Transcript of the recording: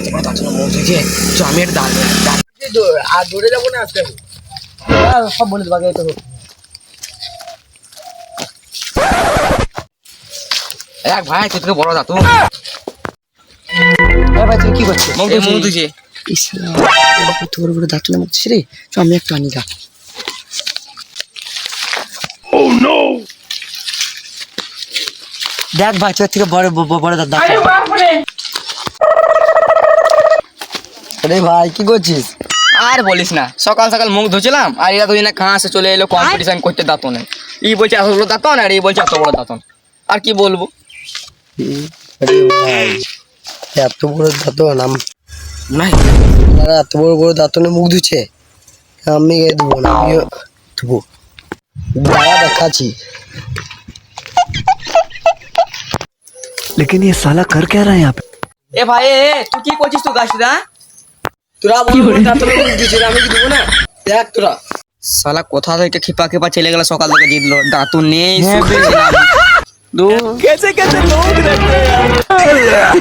এত বড় দাঁত মুখ ধুয়েছে, চ আমি একটু দাঁড় আর দৌড়ে যাবো না আজকে সব বলে দেবো আগে তো। এক ভাই তুই থেকে বড় দাঁত ভাই তুই কি করছিস? মুখ ধুয়েছে। তোর বড় দাঁত না মুখছিস রে, চ আমি একটু আনি গা। দেখ ভাই তোর থেকে বড় বড় দাঁত। আরে ভাই কি করছিস? আর বলিস না, সকাল সকাল মুখ ধুছিলাম আর এরা দুদিন খাঁসে চলে এলো কম্পিটিশন করতে দাঁতনে। ই বলছে এত বড় দাঁতন আর এই বলছে এত বড় দাঁতন, আর কি বলবো। আরে ভাই এত বড় দাঁতন নাই এত বড় বড় দাঁতনে মুখ ধুচ্ছে, আমি দেবো না, আমিও ধুবো। দাঁড়া দেখাচ্ছি। लेकिन ये साला कर क्या रहा है यहाँ पे? এ ভাই তুই কি করছিস তুই গাছটা? তোরা বড় বড় দাঁতনে মুখ ধুচ্ছিস, আমি কি দেবো না? দেখ তোরা শালা কোথা থেকে খিপা খিপা চলে গেল, সকাল থেকে জিতলো দাঁতু নেই। कैसे कैसे लोग रहते हैं यार।